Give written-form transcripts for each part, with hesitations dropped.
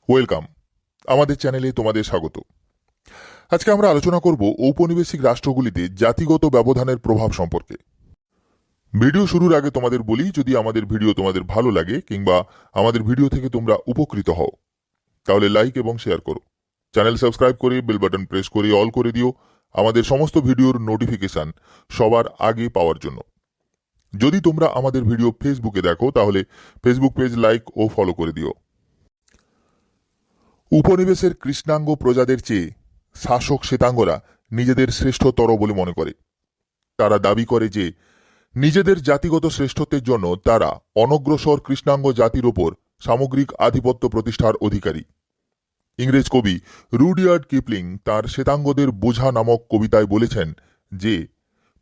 Welcome আমাদের চ্যানেলে তোমাদের স্বাগত। আজকে আমরা আলোচনা করব ঔপনিবেশিক রাষ্ট্রগুলিতে জাতিগত ব্যবধানের প্রভাব সম্পর্কে। ভিডিও শুরুর আগে তোমাদের বলি, যদি আমাদের ভিডিও তোমাদের ভালো লাগে কিংবা আমাদের ভিডিও থেকে তোমরা উপকৃত হও তাহলে লাইক এবং শেয়ার করো, চ্যানেল সাবস্ক্রাইব করে বেল বাটন প্রেস করে অল করে দিও আমাদের সমস্ত ভিডিওর নোটিফিকেশন সবার আগে পাওয়ার জন্য। যদি তোমরা আমাদের ভিডিও ফেসবুকে দেখো তাহলে ফেসবুক পেজ লাইক ও ফলো করে দিও। উপনিবেশের কৃষ্ণাঙ্গ প্রজাদের চেয়ে শাসক শ্বেতাঙ্গরা নিজেদের শ্রেষ্ঠতর বলে মনে করে। তারা দাবি করে যে নিজেদের জাতিগত শ্রেষ্ঠত্বের জন্য তারা অনগ্রসর কৃষ্ণাঙ্গ জাতির ওপর সামগ্রিক আধিপত্য প্রতিষ্ঠার অধিকারী। ইংরেজ কবি রুডিয়ার্ড কিপলিং তার শ্বেতাঙ্গদের বোঝা নামক কবিতায় বলেছেন যে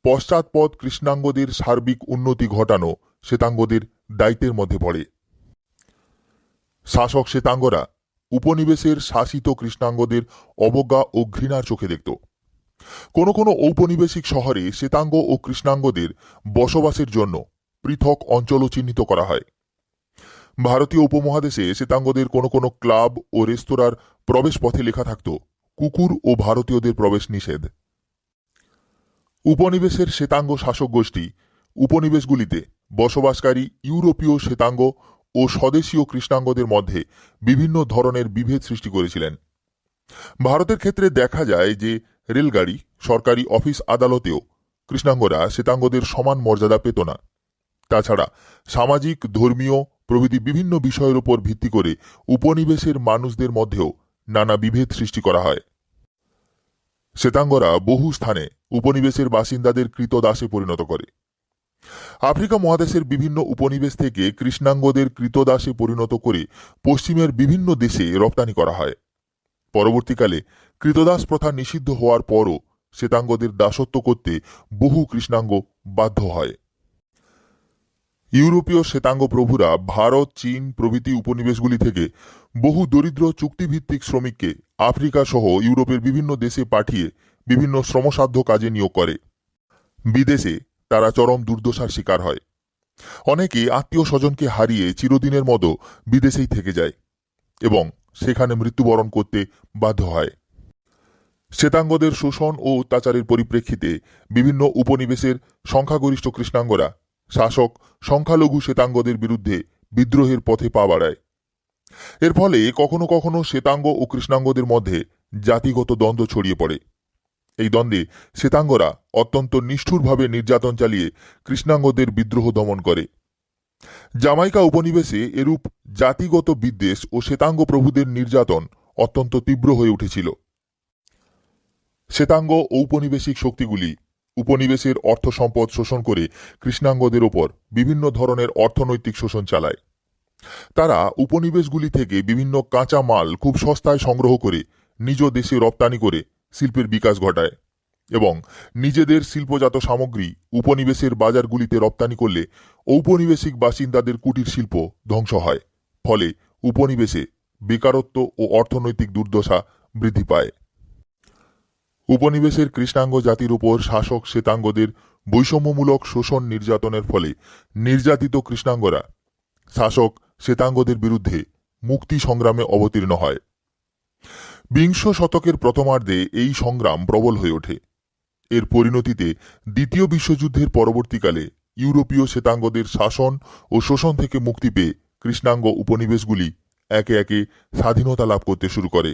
পশ্চাৎপদ কৃষ্ণাঙ্গদের সার্বিক উন্নতি ঘটানো শ্বেতাঙ্গদের দায়িত্বের মধ্যে পড়ে। শাসক শ্বেতাঙ্গরা উপনিবেশের শাসিত কৃষ্ণাঙ্গদের অবজ্ঞা ও ঘৃণার চোখে দেখত। কোনো কোনো ঔপনিবেশিক শহরে শ্বেতাঙ্গ ও কৃষ্ণাঙ্গদের বসবাসের জন্য পৃথক অঞ্চলও চিহ্নিত করা হয়। ভারতীয় উপমহাদেশে শ্বেতাঙ্গদের কোনো কোনো ক্লাব ও রেস্তোরাঁর প্রবেশ পথে লেখা থাকত কুকুর ও ভারতীয়দের প্রবেশ নিষেধ। উপনিবেশের শ্বেতাঙ্গ শাসক গোষ্ঠী উপনিবেশগুলিতে বসবাসকারী ইউরোপীয় শ্বেতাঙ্গ ও স্বদেশীয় কৃষ্ণাঙ্গদের মধ্যে বিভিন্ন ধরনের বিভেদ সৃষ্টি করেছিলেন। ভারতের ক্ষেত্রে দেখা যায় যে রেলগাড়ি, সরকারি অফিস আদালতেও কৃষ্ণাঙ্গরা শ্বেতাঙ্গদের সমান মর্যাদা পেত না। তাছাড়া সামাজিক, ধর্মীয় প্রভৃতি বিভিন্ন বিষয়ের উপর ভিত্তি করে উপনিবেশের মানুষদের মধ্যেও নানা বিভেদ সৃষ্টি করা হয়। শ্বেতাঙ্গরা বহু স্থানে উপনিবেশের বাসিন্দাদের কৃতদাসে পরিণত করে। আফ্রিকা মহাদেশের বিভিন্ন উপনিবেশ থেকে কৃষ্ণাঙ্গদের কৃতদাসে পরিণত করে পশ্চিমের বিভিন্ন দেশে রপ্তানি করা হয়। পরবর্তীকালে কৃতদাস প্রথা নিষিদ্ধ হওয়ার পরও শ্বেতাঙ্গদের দাসত্ব করতে বহু কৃষ্ণাঙ্গ বাধ্য হয়। ইউরোপীয় শ্বেতাঙ্গ প্রভুরা ভারত, চীন প্রভৃতি উপনিবেশগুলি থেকে বহু দরিদ্র চুক্তিভিত্তিক শ্রমিককে আফ্রিকা সহ ইউরোপের বিভিন্ন দেশে পাঠিয়ে বিভিন্ন শ্রমসাধ্য কাজে নিয়োগ করে। বিদেশে তারা চরম দুর্দশার শিকার হয়। অনেকে আত্মীয় স্বজনকে হারিয়ে চিরদিনের মতো বিদেশেই থেকে যায় এবং সেখানে মৃত্যুবরণ করতে বাধ্য হয়। শ্বেতাঙ্গদের শোষণ ও অত্যাচারের পরিপ্রেক্ষিতে বিভিন্ন উপনিবেশের সংখ্যাগরিষ্ঠ কৃষ্ণাঙ্গরা শাসক সংখ্যালঘু শ্বেতাঙ্গদের বিরুদ্ধে বিদ্রোহের পথে পা বাড়ায়। এর ফলে কখনো কখনো শ্বেতাঙ্গ ও কৃষ্ণাঙ্গদের মধ্যে জাতিগত দ্বন্দ্ব ছড়িয়ে পড়ে। এই দ্বন্দ্বে শ্বেতাঙ্গরা অত্যন্ত নিষ্ঠুরভাবে নির্যাতন চালিয়ে কৃষ্ণাঙ্গদের বিদ্রোহ দমন করে। জামাইকা উপনিবেশে এরূপ জাতিগত বিদ্বেষ ও শ্বেতাঙ্গ প্রভুদের নির্যাতন অত্যন্ত তীব্র হয়ে উঠেছিল। শ্বেতাঙ্গ ঔপনিবেশিক শক্তিগুলি উপনিবেশের অর্থ সম্পদ শোষণ করে কৃষ্ণাঙ্গদের ওপর বিভিন্ন ধরনের অর্থনৈতিক শোষণ চালায়। তারা উপনিবেশগুলি থেকে বিভিন্ন কাঁচা মাল খুব সস্তায় সংগ্রহ করে নিজ দেশে রপ্তানি করে শিল্পের বিকাশ ঘটায় এবং নিজেদের শিল্পজাত সামগ্রী উপনিবেশের বাজারগুলিতে রপ্তানি করলে ঔপনিবেশিক বাসিন্দাদের কুটির শিল্প ধ্বংস হয়। ফলে উপনিবেশে বেকারত্ব ও অর্থনৈতিক দুর্দশা বৃদ্ধি পায়। উপনিবেশের কৃষ্ণাঙ্গ জাতির উপর শাসক শ্বেতাঙ্গদের বৈষম্যমূলক শোষণ নির্যাতনের ফলে নির্যাতিত কৃষ্ণাঙ্গরা শাসক শ্বেতাঙ্গদের বিরুদ্ধে মুক্তি সংগ্রামে অবতীর্ণ হয়। বিংশ শতকের প্রথমার্ধে এই সংগ্রাম প্রবল হয়ে ওঠে। এর পরিণতিতে দ্বিতীয় বিশ্বযুদ্ধের পরবর্তীকালে ইউরোপীয় শ্বেতাঙ্গদের শাসন ও শোষণ থেকে মুক্তি পেয়ে কৃষ্ণাঙ্গ উপনিবেশগুলি একে একে স্বাধীনতা লাভ করতে শুরু করে।